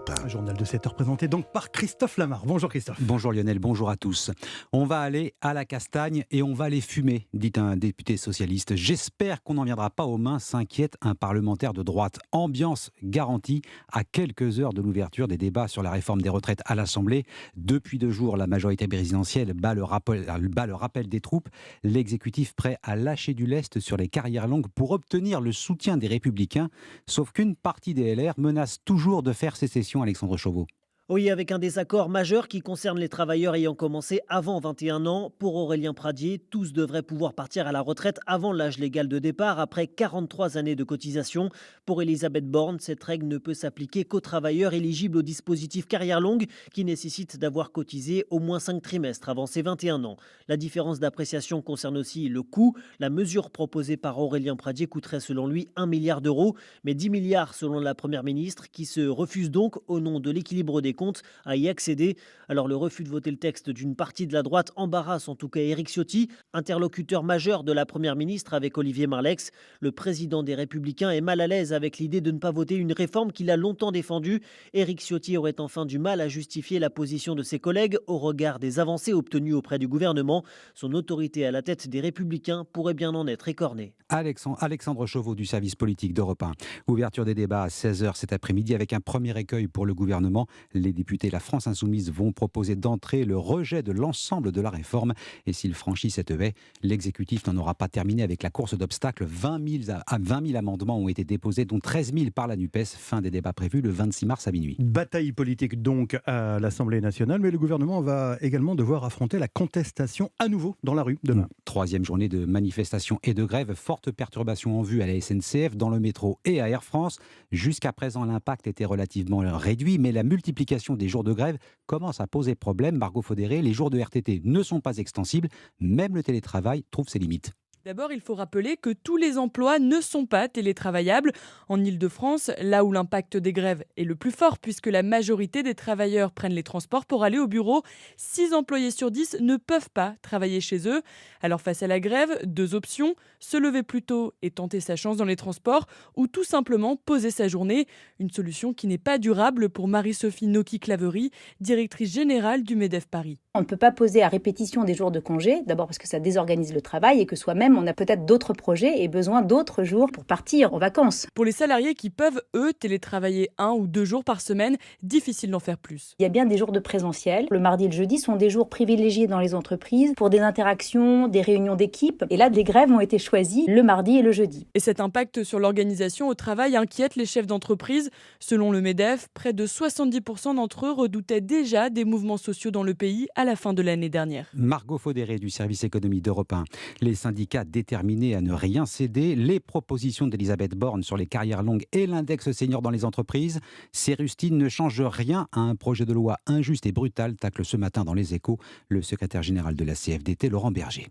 Europe 1. Un journal de 7 heures présenté donc par Christophe Lamar. Bonjour Christophe. Bonjour Lionel, bonjour à tous. On va aller à la castagne et on va les fumer, dit un député socialiste. J'espère qu'on n'en viendra pas aux mains, s'inquiète un parlementaire de droite. Ambiance garantie à quelques heures de l'ouverture des débats sur la réforme des retraites à l'Assemblée. Depuis 2 jours, la majorité présidentielle bat le rappel des troupes. L'exécutif prêt à lâcher du lest sur les carrières longues pour obtenir le soutien des Républicains. Sauf qu'une partie des LR menace toujours de faire sécession, Alexandre Chauveau. Oui, avec un désaccord majeur qui concerne les travailleurs ayant commencé avant 21 ans. Pour Aurélien Pradier, tous devraient pouvoir partir à la retraite avant l'âge légal de départ, après 43 années de cotisation. Pour Elisabeth Borne, cette règle ne peut s'appliquer qu'aux travailleurs éligibles au dispositif carrière longue, qui nécessite d'avoir cotisé au moins 5 trimestres avant ses 21 ans. La différence d'appréciation concerne aussi le coût. La mesure proposée par Aurélien Pradier coûterait selon lui 1 milliard d'euros, mais 10 milliards selon la Première ministre, qui se refuse donc, au nom de l'équilibre des comptes, à y accéder. Alors le refus de voter le texte d'une partie de la droite embarrasse en tout cas Éric Ciotti, interlocuteur majeur de la Première ministre avec Olivier Marleix. Le président des Républicains est mal à l'aise avec l'idée de ne pas voter une réforme qu'il a longtemps défendue. Éric Ciotti aurait enfin du mal à justifier la position de ses collègues au regard des avancées obtenues auprès du gouvernement. Son autorité à la tête des Républicains pourrait bien en être écornée. Alexandre Chauveau du service politique d'Europe 1. Ouverture des débats à 16h cet après-midi avec un premier écueil pour le gouvernement. Les députés La France Insoumise vont proposer d'entrée le rejet de l'ensemble de la réforme. Et s'il franchit cette haie, l'exécutif n'en aura pas terminé avec la course d'obstacles. 20 000 amendements ont été déposés, dont 13 000 par la NUPES. Fin des débats prévus le 26 mars à minuit. Bataille politique donc à l'Assemblée nationale, mais le gouvernement va également devoir affronter la contestation à nouveau dans la rue demain. 3e journée de manifestations et de grève. Forte perturbation en vue à la SNCF, dans le métro et à Air France. Jusqu'à présent, l'impact était relativement réduit, mais la multiplication des jours de grève commence à poser problème. Margot Faudéré, les jours de RTT ne sont pas extensibles. Même le télétravail trouve ses limites. D'abord, il faut rappeler que tous les emplois ne sont pas télétravaillables. En Ile-de-France, là où l'impact des grèves est le plus fort, puisque la majorité des travailleurs prennent les transports pour aller au bureau, 6 employés sur 10 ne peuvent pas travailler chez eux. Alors face à la grève, 2 options, se lever plus tôt et tenter sa chance dans les transports, ou tout simplement poser sa journée. Une solution qui n'est pas durable pour Marie-Sophie Noki-Claverie, directrice générale du MEDEF Paris. On ne peut pas poser à répétition des jours de congé, d'abord parce que ça désorganise le travail et que soi-même, on a peut-être d'autres projets et besoin d'autres jours pour partir en vacances. Pour les salariés qui peuvent, eux, télétravailler 1 ou 2 jours par semaine, difficile d'en faire plus. Il y a bien des jours de présentiel. Le mardi et le jeudi sont des jours privilégiés dans les entreprises pour des interactions, des réunions d'équipe. Et là, des grèves ont été choisies le mardi et le jeudi. Et cet impact sur l'organisation au travail inquiète les chefs d'entreprise. Selon le MEDEF, près de 70% d'entre eux redoutaient déjà des mouvements sociaux dans le pays à la fin de l'année dernière. Margot Faudéré du service économie d'Europe 1. Les syndicats déterminés à ne rien céder, les propositions d'Elisabeth Borne sur les carrières longues et l'index senior dans les entreprises. Ces rustines ne changent rien à un projet de loi injuste et brutal, tacle ce matin dans Les Échos le secrétaire général de la CFDT, Laurent Berger.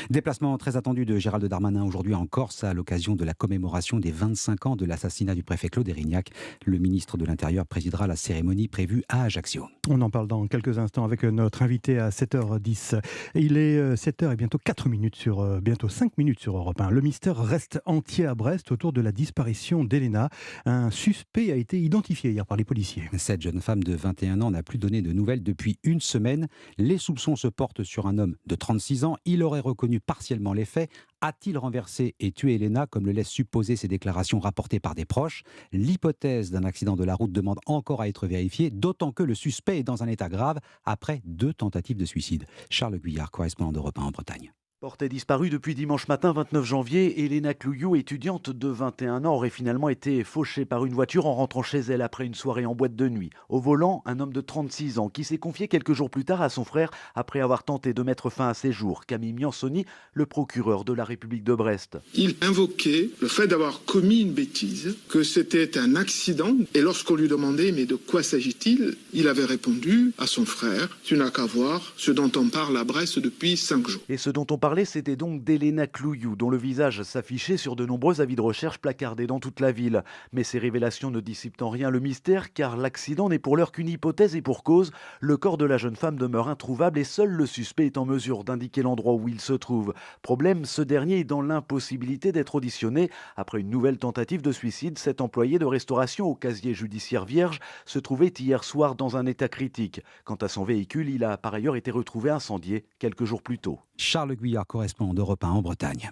Déplacement très attendu de Gérald Darmanin aujourd'hui en Corse à l'occasion de la commémoration des 25 ans de l'assassinat du préfet Claude Érignac. Le ministre de l'Intérieur présidera la cérémonie prévue à Ajaccio. On en parle dans quelques instants avec notre invité à 7h10. Il est 7h et bientôt 4 minutes bientôt 5 minutes sur Europe 1. Le mystère reste entier à Brest autour de la disparition d'Elena. Un suspect a été identifié hier par les policiers. Cette jeune femme de 21 ans n'a plus donné de nouvelles depuis une semaine. Les soupçons se portent sur un homme de 36 ans. Il aurait reconnu partiellement les faits. A-t-il renversé et tué Elena, comme le laissent supposer ces déclarations rapportées par des proches? L'hypothèse d'un accident de la route demande encore à être vérifiée, d'autant que le suspect est dans un état grave après 2 tentatives de suicide. Charles Guyard, correspondant d'Europe 1 en Bretagne. Portée disparue depuis dimanche matin 29 janvier, Elena Clouillou, étudiante de 21 ans, aurait finalement été fauchée par une voiture en rentrant chez elle après une soirée en boîte de nuit. Au volant, un homme de 36 ans qui s'est confié quelques jours plus tard à son frère après avoir tenté de mettre fin à ses jours. Camille Miansoni, le procureur de la République de Brest. Il invoquait le fait d'avoir commis une bêtise, que c'était un accident. Et lorsqu'on lui demandait « mais de quoi s'agit-il ?», il avait répondu à son frère « tu n'as qu'à voir ce dont on parle à Brest depuis 5 jours ». Et ce dont on parler, c'était donc d'Elena Clouyou, dont le visage s'affichait sur de nombreux avis de recherche placardés dans toute la ville. Mais ces révélations ne dissipent en rien le mystère, car l'accident n'est pour l'heure qu'une hypothèse et pour cause. Le corps de la jeune femme demeure introuvable et seul le suspect est en mesure d'indiquer l'endroit où il se trouve. Problème, ce dernier est dans l'impossibilité d'être auditionné. Après une nouvelle tentative de suicide, cet employé de restauration au casier judiciaire vierge se trouvait hier soir dans un état critique. Quant à son véhicule, il a par ailleurs été retrouvé incendié quelques jours plus tôt. Charles Guyard, correspondant d'Europe 1 en Bretagne.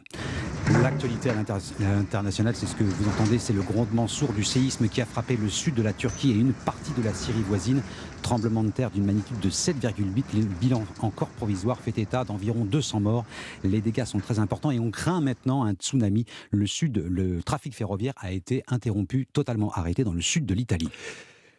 L'actualité à l'international, c'est ce que vous entendez, c'est le grondement sourd du séisme qui a frappé le sud de la Turquie et une partie de la Syrie voisine. Tremblement de terre d'une magnitude de 7,8. Le bilan encore provisoire fait état d'environ 200 morts. Les dégâts sont très importants et on craint maintenant un tsunami. Le trafic ferroviaire a été interrompu, totalement arrêté dans le sud de l'Italie.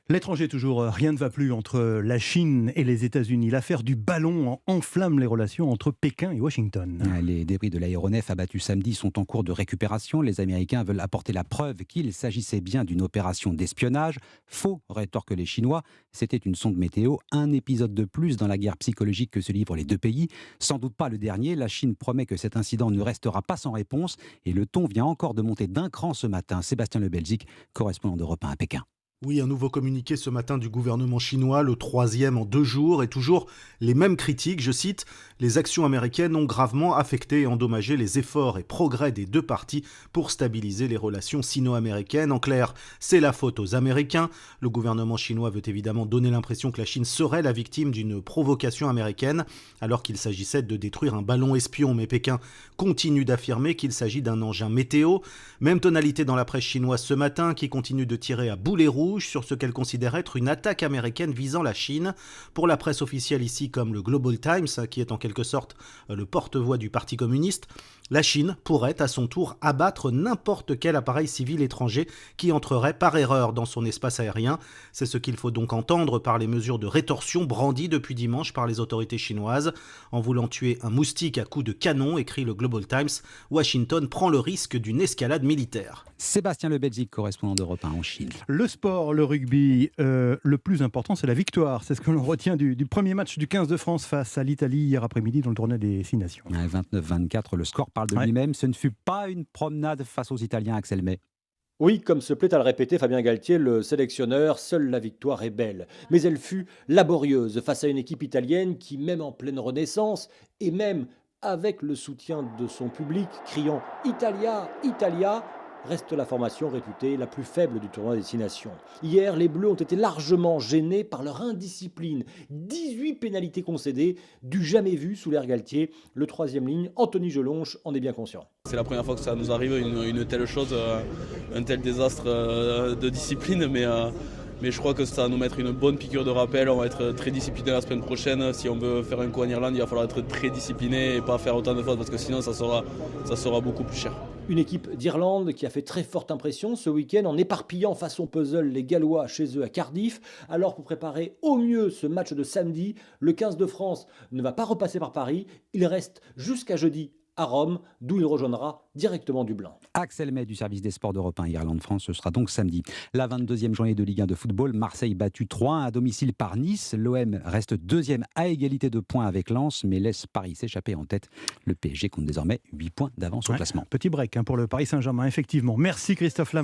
L'étranger toujours, rien ne va plus entre la Chine et les États-Unis. L'affaire du ballon enflamme les relations entre Pékin et Washington. Les débris de l'aéronef abattu samedi sont en cours de récupération. Les Américains veulent apporter la preuve qu'il s'agissait bien d'une opération d'espionnage. Faux, rétorquent les Chinois. C'était une sonde météo, un épisode de plus dans la guerre psychologique que se livrent les deux pays. Sans doute pas le dernier. La Chine promet que cet incident ne restera pas sans réponse. Et le ton vient encore de monter d'un cran ce matin. Sébastien Le Belgique, correspondant d'Europe 1 à Pékin. Oui, un nouveau communiqué ce matin du gouvernement chinois, le 3e en 2 jours, et toujours les mêmes critiques. Je cite, « Les actions américaines ont gravement affecté et endommagé les efforts et progrès des deux parties pour stabiliser les relations sino-américaines. En clair, c'est la faute aux Américains. » Le gouvernement chinois veut évidemment donner l'impression que la Chine serait la victime d'une provocation américaine, alors qu'il s'agissait de détruire un ballon espion. Mais Pékin continue d'affirmer qu'il s'agit d'un engin météo. Même tonalité dans la presse chinoise ce matin, qui continue de tirer à boulet rouge sur ce qu'elle considère être une attaque américaine visant la Chine. Pour la presse officielle ici, comme le Global Times, qui est en quelque sorte le porte-voix du Parti communiste, la Chine pourrait à son tour abattre n'importe quel appareil civil étranger qui entrerait par erreur dans son espace aérien. C'est ce qu'il faut donc entendre par les mesures de rétorsion brandies depuis dimanche par les autorités chinoises. En voulant tuer un moustique à coups de canon, écrit le Global Times, Washington prend le risque d'une escalade militaire. Sébastien Le Belgique, correspondant d'Europe 1 en Chine. Le sport, le rugby, le plus important, c'est la victoire. C'est ce que l'on retient du premier match du 15 de France face à l'Italie hier après-midi dans le tournoi des 6 Nations. 29-24, le score parle de lui-même. Ce ne fut pas une promenade face aux Italiens, Axel May. Oui, comme se plaît à le répéter Fabien Galtier, le sélectionneur, seule la victoire est belle. Mais elle fut laborieuse face à une équipe italienne qui, même en pleine renaissance, et même avec le soutien de son public, criant « Italia, Italia », reste la formation réputée la plus faible du tournoi des 6 Nations. Hier, les Bleus ont été largement gênés par leur indiscipline. 18 pénalités concédées, du jamais vu sous l'ère Galtier. Le 3e ligne, Anthony Gelonche, en est bien conscient. C'est la première fois que ça nous arrive, une telle chose, un tel désastre de discipline, mais je crois que ça va nous mettre une bonne piqûre de rappel. On va être très discipliné la semaine prochaine. Si on veut faire un coup en Irlande, il va falloir être très discipliné et pas faire autant de fautes parce que sinon ça sera beaucoup plus cher. Une équipe d'Irlande qui a fait très forte impression ce week-end en éparpillant façon puzzle les Gallois chez eux à Cardiff. Alors pour préparer au mieux ce match de samedi, le 15 de France ne va pas repasser par Paris. Il reste jusqu'à jeudi à Rome, d'où il rejoindra directement Dublin. Axel May du service des sports d'Europe 1 Irlande-France, ce sera donc samedi. La 22e journée de Ligue 1 de football, Marseille battu 3-1 à domicile par Nice. L'OM reste 2e à égalité de points avec Lens, mais laisse Paris s'échapper en tête. Le PSG compte désormais 8 points d'avance au classement. Petit break pour le Paris Saint-Germain, effectivement. Merci Christophe Lama.